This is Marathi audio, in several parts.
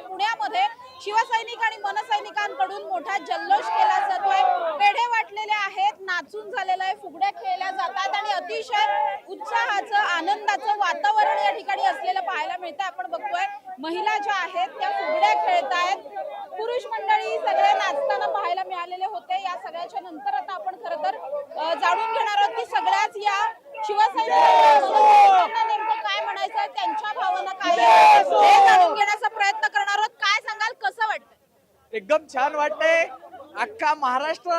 पुण्यामध्ये शिवसैनिक आणि मनसैनिकांकडून मोठा जल्लोष केला जातोय, पेढे वाटलेले आहेत, नाचून झालेलं आहे, फुगड्या खेळल्या जातात आणि अतिशय उत्साहाचं आनंदाचं वातावरण या ठिकाणी असलेलं पाहायला मिळतं। आपण बघतोय महिला ज्या आहेत त्या फुगड्या खेळतायत, पुरुष मंडळी सगळे नाचताना पाहायला मिळालेले होते। या सगळ्याच्या नंतर आता आपण खरं तर जाणून घेणार आहोत की सगळ्याच या शिवसैनिकांना नेमकं काय म्हणायचं, त्यांच्या भावना काय आहेत हे जाणून घेण्याचा प्रयत्न करणार आहोत। काय सांगाल, कसं वाटतं? एकदम छान वाटतंय। अख्खा महाराष्ट्र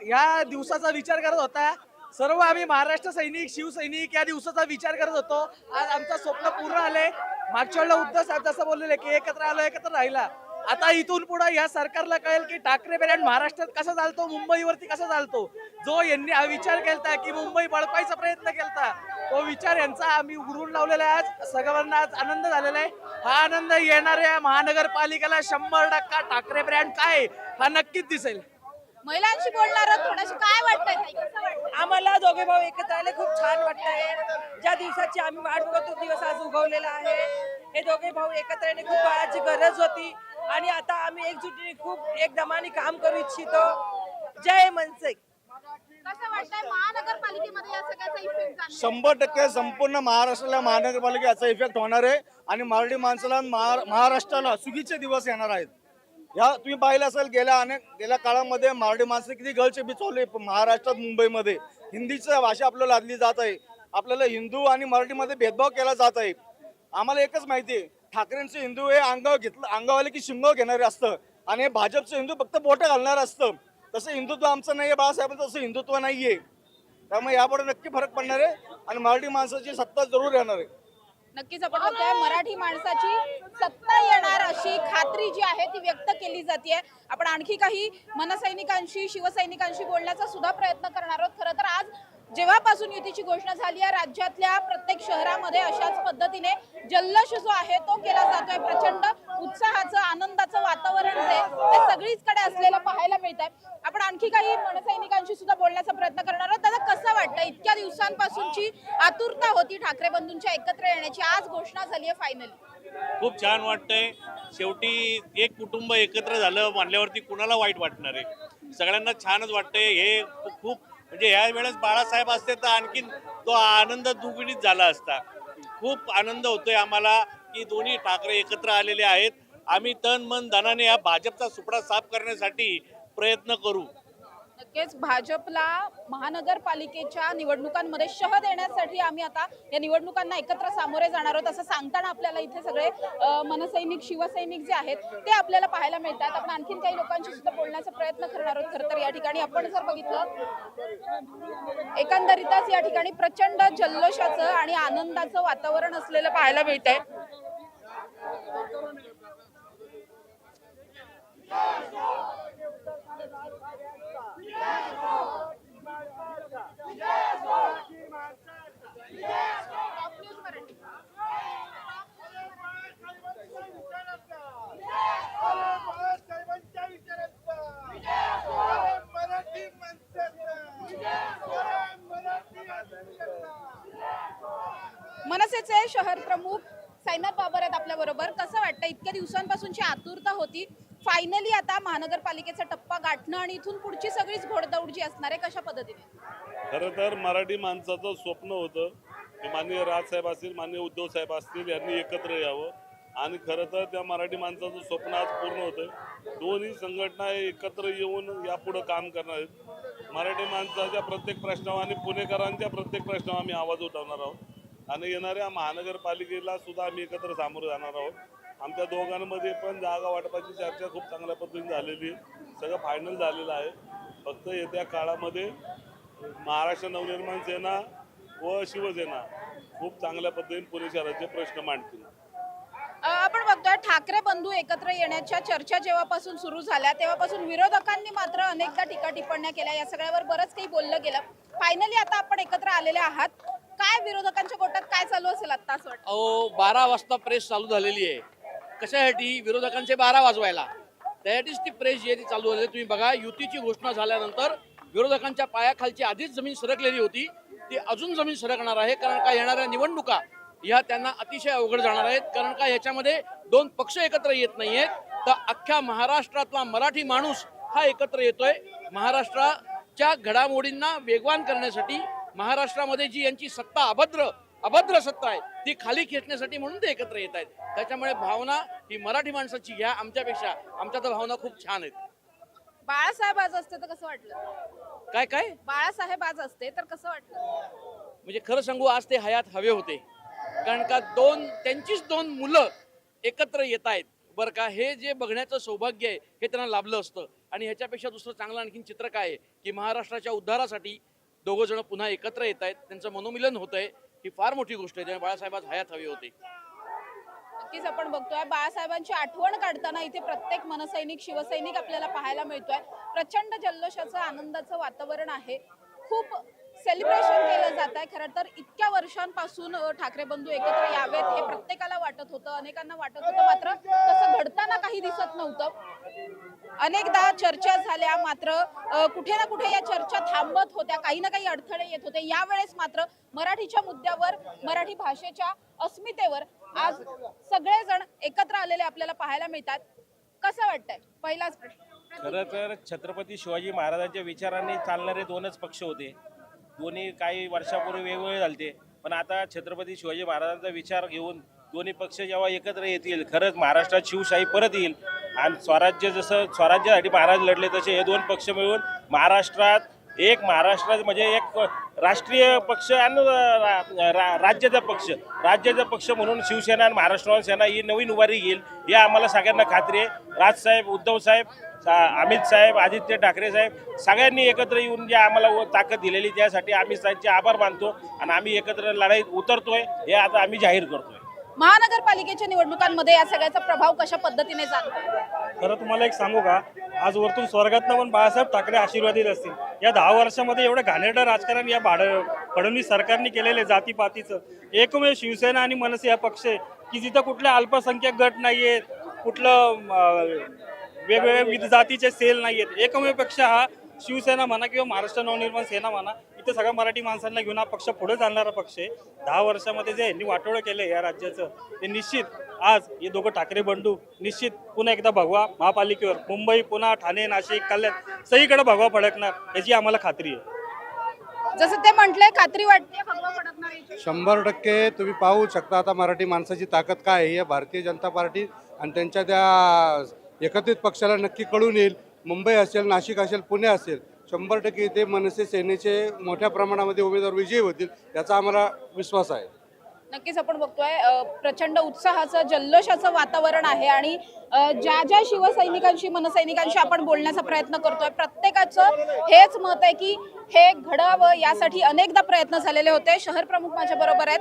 या दिवसाचा विचार करत होता। सर्व आम्ही महाराष्ट्र सैनिक शिवसैनिक या दिवसाचा विचार करत होतो। आज आमचं स्वप्न पूर्ण आले। मागच्या वेळेला उद्धव साहेब जसं बोललेले की एकत्र आलो एकत्र राहिला, आता इथून पुढे या सरकारला कळेल की ठाकरे ब्रँड महाराष्ट्रात कसा चालतो, मुंबईवरती कसा चालतो। जो यांनी हा विचार केलता की मुंबई बळकायचा प्रयत्न केलता, तो विचार यांचा आम्ही उघडून लावलेला आहे। आज सगळ्यांना आज आनंद झालेला आहे। हा आनंद येणाऱ्या महानगरपालिकेला 100% ठाकरे ब्रँड काय हा नक्कीच दिसेल। महिलांशी बोलणार आहोत, थोडंसं काय वाटतंय ताई, कसं वाटतंय? आम्हाला दोघे भाऊ एकत्र आले खूप छान वाटतंय। ज्या दिवसाची आम्ही वाट बघत होतो दिवस आज उगवलेला आहे। हे दोघे भाऊ एकत्र येणे खूप काळाची गरज होती आणि आता आम्ही एकजुटीने खूप एकदमाने काम करू इच्छितो। जय मनसे। कसं वाटतंय महानगरपालिकेमध्ये या सगळ्याचा इफेक्ट जाणवेल? 100% संपूर्ण महाराष्ट्राला महानगरपालिका याचा इफेक्ट होणार आहे आणि मराठी माणसाला महाराष्ट्राला सुगीचे दिवस येणार आहेत। या तुम्ही पाहिलं असेल गेल्या काळामध्ये मराठी माणसं किती गळचेपी चालली महाराष्ट्रात मुंबईमध्ये। हिंदीची भाषा आपल्याला लादली जात आहे, आपल्याला हिंदू आणि मराठीमध्ये भेदभाव केला जात आहे। आम्हाला एकच माहिती आहे, ठाकरेंचे हिंदू हे अंगावाले की शिंग घेणारे असतं आणि भाजपचे हिंदू फक्त बोटं घालणार असतं। तसं हिंदुत्व आमचं नाहीये बाळासाहेबांचं, तसं हिंदुत्व नाहीये। त्यामुळे यापुढे नक्की फरक पडणार आहे आणि मराठी माणसाची सत्ता जरूर येणार आहे। नक्कीच आपण बघतोय मराठी माणसाची सत्ता येणार अशी खात्री जी आहे ती व्यक्त केली जाते। आपण आणखी काही मनसैनिकांशी शिवसैनिकांशी बोलण्याचा सुद्धा प्रयत्न करणार आहोत। खरं तर आज जेव्हापासून युतीची घोषणा झाली आहे, राज्यातल्या प्रत्येक शहरामध्ये अशाच पद्धतीने जल्लोष जो आहे तो केला जातोय। प्रचंड उत्साहाचं आनंदाचं वातावरण जे ते सगळीचकडे असलेलं पाहायला मिळत आहे। आपण आणखी काही मनसैनिकांशी सुद्धा बोलण्याचा प्रयत्न करणार आहोत। दादा, कसं वाटतं, इतक्या दिवसांपासूनची आतुरता होती ठाकरे बंधूंच्या एकत्र येण्याची, आज घोषणा झाली आहे फायनली? खूप छान वाटतंय। शेवटी एक कुटुंब एकत्र झालं म्हणल्यावरती कुणाला वाईट वाटणार आहे? सगळ्यांना छानच वाटतंय। हे खूप म्हणजे या वेळेस बाळासाहेब असते तर आणखीन तो आनंद दुगणित झाला असता। खूप आनंद होतोय आम्हाला की दोन्ही ठाकरे एकत्र आलेले आहेत। आम्ही तन मन धनाने या भाजपचा सुपडा साफ करण्यासाठी प्रयत्न करू। नक्कीच भाजपला महानगरपालिकेच्या निवडणुकांमध्ये शह देण्यासाठी आम्ही आता या निवडणुकांना एकत्र सामोरे जाणार आहोत असं सांगताना आपल्याला इथे सगळे मनसैनिक शिवसैनिक जे आहेत ते आपल्याला पाहायला मिळतात। आपण आणखीन काही लोकांशी सुद्धा बोलण्याचा प्रयत्न करणार आहोत। खरं तर या ठिकाणी आपण जर बघितलं एकंदरीतच या ठिकाणी प्रचंड जल्लोषाचं आणि आनंदाचं वातावरण असलेलं पाहायला मिळतंय। मनसेचे शहर प्रमुख साईनाथ बाबर आहेत आपल्या बरोबर। कसं वाटतं, इतक्या दिवसांपासूनची आतुरता होती, फायनली आता महानगरपालिकेचा टप्पा गाठणं आणि इथून पुढची सगळीच घोडदौड जी असणार आहे, कशा पद्धतीने? खरं तर मराठी माणसाचं स्वप्न होतं की माननीय राजसाहेब असतील, माननीय उद्धव साहेब असतील, यांनी एकत्र यावं आणि खरं तर त्या मराठी माणसाचं स्वप्न आज पूर्ण होतं। दोन्ही संघटना एकत्र येऊन यापुढं काम करणार आहेत। मराठी माणसाच्या प्रत्येक प्रश्नावर आणि पुणेकरांच्या प्रत्येक प्रश्नावर आम्ही आवाज उठवणार आहोत आणि येणाऱ्या महानगरपालिकेला सुद्धा आम्ही एकत्र सामोरे जाणार आहोत। आमच्या दोघांमध्ये पण जागा वाटपाची चर्चा खूप चांगल्या पद्धतीने झालेली आहे, सगळं फायनल झालेलं आहे। फक्त येत्या काळामध्ये महाराष्ट्र नवनिर्माण सेना व शिवसेना खूप चांगल्या पद्धतीने पुणे शहराचे प्रश्न मांडतील। आपण बघतोय ठाकरे बंधू एकत्र येण्याच्या चर्चा जेव्हापासून सुरू झाल्या तेव्हापासून विरोधकांनी मात्र अनेकदा टीका टिप्पण्या केल्या, या सगळ्यावर बरंच काही बोललं गेलं। फायनली आता आपण एकत्र आलेले आहात, काय विरोधकांच्या गोटात काय चालू असेल आता असं वाटतं? 12 वाजता प्रेस चालू झालेली आहे, कशासाठी? विरोधकांचे 12 वाजवायला, त्यासाठीच ती प्रेस जी आहे ती चालू झाली। तुम्ही बघा, युतीची घोषणा झाल्यानंतर विरोधकांच्या पायाखालची आधीच जमीन सरकलेली होती, ती अजून जमीन सरकणार आहे, कारण का येणाऱ्या निवडणुका ह्या त्यांना अतिशय अवघड जाणार आहेत. कारण का याच्यामध्ये दोन पक्ष एकत्र येत नाहीयेत, तर अख्ख्या महाराष्ट्रातला मराठी माणूस हा एकत्र येतोय. महाराष्ट्राच्या घडामोडींना वेगवान करण्यासाठी, महाराष्ट्रामध्ये जी यांची सत्ता अभद्र सत्ता आहे ती खाली खेचण्यासाठी म्हणून ते एकत्र येत आहेत. त्याच्यामुळे भावना ही मराठी माणसाची ह्या आमच्यापेक्षा, आमच्या तर भावना खूप छान आहेत. बाळासाहेब आज असते तर कसं वाटलं? काय बाळासाहेब आज असते तर कसं वाटलं? म्हणजे खरं सांगू, आज ते हयात हवे होते. कारण का त्यांचीच दोन मुलं एकत्र येत आहेत बरं का. हे जे बघण्याचं सौभाग्य आहे हे त्यांना लाभलं असतं. आणि ह्याच्यापेक्षा दुसरं चांगलं आणखीन चित्र काय आहे की महाराष्ट्राच्या उद्धारासाठी दोघं जण पुन्हा एकत्र येत आहेत, त्यांचं मनोमिलन होत आहे. ही फार मोठी गोष्ट आहे. त्यामुळे बाळासाहेब आज हयात हवे होते. नक्कीच आपण बघतोय बाळासाहेबांची आठवण काढताना इथे प्रत्येक मनसैनिक, शिवसैनिक आपल्याला पाहायला मिळतोय. प्रचंड जल्लोषाचं, आनंदाचं वातावरण आहे. खूप सेलिब्रेशन केलं जात आहे. खरं तर इतक्या वर्षांपासून ठाकरे बंधू एकत्र यावेत हे प्रत्येकाला वाटत होतं, अनेकांना वाटत होतं. मात्र तसं घडताना काही दिसत नव्हतं. अनेकदा चर्चा झाल्या, मात्र कुठे ना कुठे या चर्चा थांबत होत्या, काही ना काही अडथळे येत होते. यावेळेस मात्र मराठीच्या मुद्द्यावर, मराठी भाषेच्या अस्मितेवर आज सगळेजण एकत्र आलेले आपल्याला पाहायला मिळतात. कसं वाटतंय? पहिलाच प्रश्न. खरं तर छत्रपती शिवाजी महाराजांच्या विचारांनी चालणारे दोनच पक्ष होते. दोन्ही काही वर्षापूर्वी वेगवेगळे झालते, पण आता छत्रपती शिवाजी महाराजांचा विचार घेऊन दोन्ही पक्ष जेव्हा एकत्र येतील, खरंच महाराष्ट्रात शिवशाही परत येईल. आणि स्वराज्य, जसं स्वराज्यासाठी महाराज लढले तसे हे दोन पक्ष मिळून महाराष्ट्रात म्हणजे एक राष्ट्रीय पक्ष आणि राज्याचा पक्ष म्हणून शिवसेना आणि महाराष्ट्र सेना ही नवीन उभारी घेईल, या आम्हाला सगळ्यांना खात्री आहे. राजसाहेब, उद्धवसाहेब, अमित साहेब, आदित्य ठाकरे साहेब सगळ्यांनी एकत्र येऊन जे आम्हाला ताकद दिलेली त्यासाठी आम्ही त्यांचे आभार मानतो आणि आम्ही एकत्र लढाईत उतरतोय हे आता आम्ही जाहीर करतोय. महानगरपालिकेच्या निवडणुकांमध्ये या सगळ्याचा प्रभाव कशा पद्धतीने जाणवतो? खरं तुम्हाला एक सांगू का, आज वरतून स्वर्गातनं पण बाळासाहेब ठाकरे आशीर्वादित असतील. या 10 वर्षामध्ये एवढं घाणेरडं राजकारण या फडणवीस सरकारने केलेले जातीपातीचं, एकमेव शिवसेना आणि मनसे हा पक्ष आहे की जिथं कुठले अल्पसंख्याक गट नाहीयेत, कुठलं वेगवेगळ्या विविध जातीचे सेल नाहीयेत. एकमेव पक्ष हा शिवसेना म्हणा किंवा महाराष्ट्र नवनिर्माण सेना म्हणा, इथं सगळ्या मराठी माणसांना घेऊन हा पक्ष पुढे चालणारा पक्ष आहे. 10 वर्षामध्ये जे यांनी वाटोळं केलं या राज्याचं, ते निश्चित आज हे दोघं ठाकरे बंधू निश्चित पुन्हा एकदा भगवा महापालिकेवर, मुंबई, पुणे, ठाणे, नाशिक, कल्याण सगळीकडे भगवा फडकणार याची आम्हाला खात्री आहे. जसं ते म्हटलंय, खात्री वाटते भगवा फडकणार याची? 100% तुम्ही पाहू शकता आता मराठी माणसाची ताकद काय आहे. या भारतीय जनता पार्टी आणि त्यांच्या त्या एकत्रित पक्षाला नक्की कळून येईल. मुंबई असेल, नाशिक असेल, पुणे असेल, 100% इथे मनसे सेनेचे मोठ्या प्रमाणामध्ये उमेदवार विजयी होतील याचा आम्हाला विश्वास आहे. नक्कीच आपण बघतोय प्रचंड उत्साहाचं, जल्लोषाचं वातावरण आहे. आणि ज्या शिवसैनिकांशी, मनसैनिकांशी आपण बोलण्याचा प्रयत्न करतोय, प्रत्येकाचं हेच मत आहे की हे घडावं, यासाठी अनेकदा प्रयत्न झालेले होते. शहर प्रमुख माझ्या बरोबर आहेत.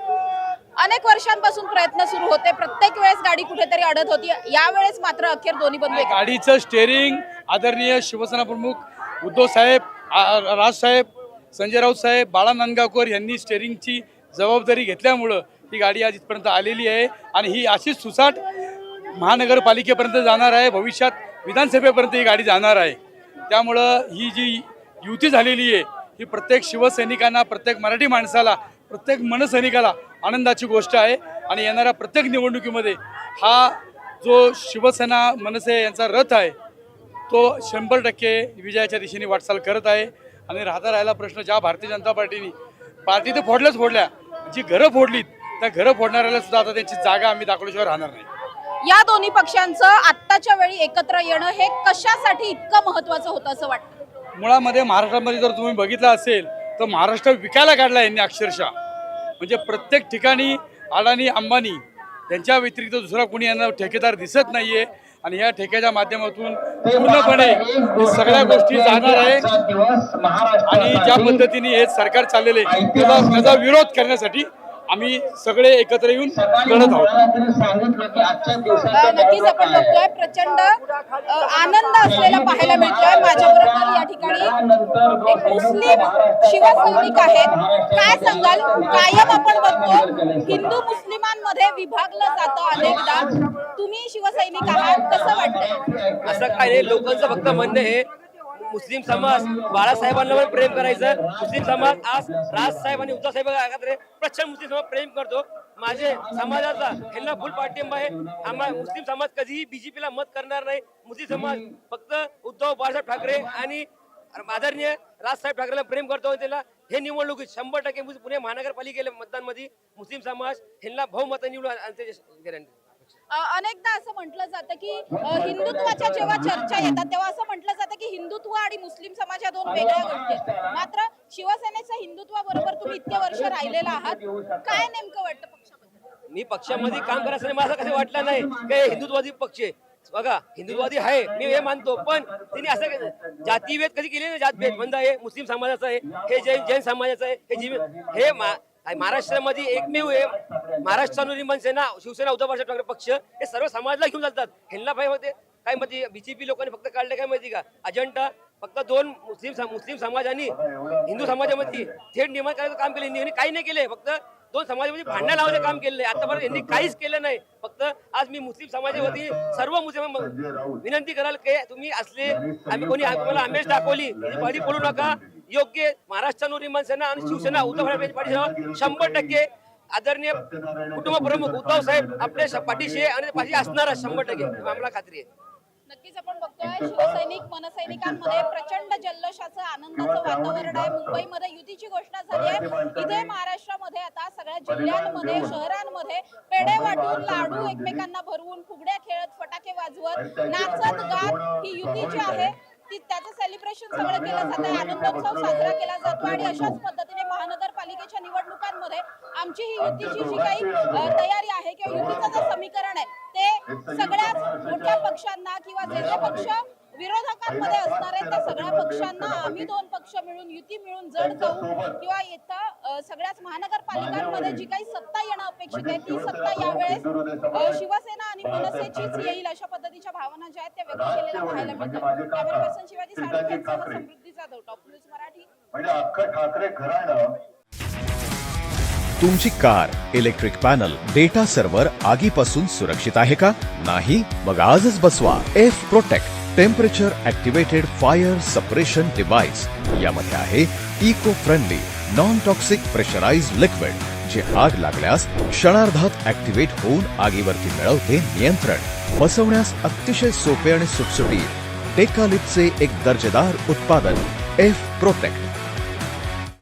अनेक वर्षांपासून प्रयत्न सुरू होते, प्रत्येक वेळेस गाडी कुठेतरी अडत होती. यावेळेस मात्र अखेर दोन्ही बंधू गाडीचं स्टेअरिंग आदरणीय शिवसेना प्रमुख उद्धव साहेब, राजसाहेब, संजय राऊत साहेब, बाळा नांदगावकर यांनी स्टेअरिंगची जबाबदारी घेतल्यामुळं ही गाडी आज इथपर्यंत आलेली आहे. आणि ही अशीच सुसाट महानगरपालिकेपर्यंत जाणार आहे, भविष्यात विधानसभेपर्यंत ही गाडी जाणार आहे. त्यामुळं ही जी युती झालेली आहे ही प्रत्येक शिवसैनिकांना, प्रत्येक मराठी माणसाला, प्रत्येक मनसैनिकाला आनंदाची गोष्ट आहे. आणि येणाऱ्या प्रत्येक निवडणुकीमध्ये हा जो शिवसेना मनसे यांचा रथ आहे तो 100% विजयाच्या दिशेने वाटचाल करत आहे. आणि राहिला प्रश्न, ज्या भारतीय जनता पार्टी तर फोडल्या, जी घरं फोडलीत त्या घरं फोडणाऱ्याला सुद्धा आता त्यांची जागा आम्ही दाखवल्याशिवाय राहणार नाही. या दोन्ही पक्षांचं आत्ताच्या वेळी एकत्र येणं हे कशासाठी इतकं महत्वाचं होतं असं वाटतं? मुळामध्ये महाराष्ट्रामध्ये जर तुम्ही बघितलं असेल तर महाराष्ट्र विकायला काढला यांनी अक्षरशः. म्हणजे प्रत्येक ठिकाणी अडाणी, अंबानी यांच्या व्यतिरिक्त दुसरा कोणी यांना ठेकेदार दिसत नाहीये. आणि या ठेक्याच्या माध्यमातून पूर्णपणे सगळ्या गोष्टी जाणार आहे. आणि ज्या पद्धतीने हे सरकार चाललेले त्याचा विरोध करण्यासाठी आम्ही सगळे एकत्र येऊन लढत आहोत. नक्कीच आपण बघतोय प्रचंड आनंद असलेला पाहायला मिळतोय. माझ्याबरोबर या ठिकाणी एक मुस्लिम शिवसैनिक आहेत. काय सांगाल? कायम आपण बघतो हिंदू मुस्लिमांमध्ये विभागलं जातं अनेकदा. तुम्ही शिवसैनिक आहात, कसं वाटतंय? असं काय नाही, लोकांचं फक्त म्हणणं आहे मुस्लिम समाज बाळासाहेबांना पण प्रेम करायचं. मुस्लिम समाज आज राजसाहेब आणि उद्धव साहेब प्रचंड मुस्लिम समाज प्रेम करतो. माझे समाजाचा ह्यांना फुल पाठिंबा आहे. मुस्लिम समाज कधीही बीजेपीला मत करणार नाही. मुस्लिम समाज फक्त उद्धव बाळासाहेब ठाकरे आणि आदरणीय राजसाहेब ठाकरेला प्रेम करतो. त्याला हे निवडणुकीत 100% पुणे महानगरपालिकेला मतदान मध्ये मुस्लिम समाज ह्यांना बहुमत निवडून गॅरंटी. अनेकदा असं म्हटलं जातं की हिंदुत्वाच्या जेव्हा चर्चा येतात तेव्हा असं म्हटलं जातं की हिंदुत्व आणि मुस्लिम समाज या दोन वेगळ्या गोष्टी आहेत. मात्र शिवसेनेच्या हिंदुत्वाबरोबर तुम्ही इतके वर्ष राहिलेला आहात, काय नेमकं वाटतं पक्षाबद्दल? मी पक्षामध्ये काम करायचं मला कसं वाटलं नाही की हिंदुत्ववादी पक्ष आहे. बघा हिंदुत्ववादी आहे मी हे मानतो, पण त्यांनी असं जातीभेद कधी केले नाही. जातभेद बंद आहे. मुस्लिम समाजाचा आहे, हे जैन समाजाचं आहे, हे महाराष्ट्रामध्ये एकमेव आहे. महाराष्ट्र निर्माण सेना शिवसेना उद्धव बाळासाहेब ठाकरे पक्ष हे सर्व समाजाला घेऊन जातात. ह्यांना पाहिजे होते काय मध्ये बीजेपी लोकांनी फक्त काढले काय माहिती का अजेंडा, फक्त दोन मुस्लिम समाज आणि हिंदू समाजामध्ये थेट निर्माण करायचं काम केलं. यांनी काही नाही केले, फक्त दोन समाजामध्ये भांडण लावायचं काम केलं. आतापर्यंत यांनी काहीच केलं नाही. फक्त आज मी मुस्लिम समाजावरती सर्व मुस्लिम विनंती कराल की तुम्ही असले आम्ही कोणी तुम्हाला आमेश दाखवली पाठी पडू नका. योग्य महाराष्ट्र निर्माण सेना आणि शिवसेना उद्धव ठाकरे पाठीशी 100% आदरणीय कुटुंब प्रमुख उद्धव साहेब आपल्या पाठीशी आणि पाठीशी असणार 100% आम्हाला खात्री आहे. नक्कीच आपण बघतोय शिवसैनिक मनसैनिकांमध्ये प्रचंड जल्लोषाचं आनंदाचं वातावरण आहे. मुंबईमध्ये युतीची घोषणा झाली आहे. इथे महाराष्ट्रामध्ये आता सगळ्या जिल्ह्यांमध्ये शहरांमध्ये पेढे वाटून लाडू एकमेकांना भरवून फुगड्या खेळत फटाके वाजवत नाचत गात ही युती जी आहे ती त्याचं सेलिब्रेशन सगळं केलं जात आहे. आनंदोत्सव साजरा केला जातो आणि अशाच पद्धतीने महानगरपालिकेच्या निवडणुकांमध्ये आमची ही युतीची जी काही तयारी आहे किंवा युतीचं जे समीकरण आहे ते सगळ्याच मोठ्या पक्षांना किंवा जे जे पक्ष विरोधकांमध्ये असणार आहेत त्या सगळ्या पक्षांना आम्ही दोन पक्ष मिळून युती मिळून जड जाऊ किंवा इथं सगळ्याच महानगरपालिकांमध्ये जी काही सत्ता येणं अपेक्षित आहे ती सत्ता यावेळेस शिवसेना आणि मनसेचीच येईल अशा पद्धतीच्या भावना ज्या आहेत त्या व्यक्त केलेल्या पाहायला मिळतात. कॅमेरा पर्सन शिवाजी साळुंखेसह समृद्धी जाधव, टॉप न्यूज मराठी. तुमची car, electric panel, data server आगीपासून सुरक्षित आहे का? नाही? मग आजच बसवा F protect temperature activated fire suppression device. यामध्ये आहे eco friendly non toxic pressurised liquid जे आग लागल्यास क्षणार्धात ऍक्टिव्हेट होऊन आगीवरती मिळवते नियंत्रण. बसवण्यास अतिशय सोपे आणि सुटसुटीत. डेकालिपचे एक दर्जेदार उत्पादन एफ प्रोटेक्ट.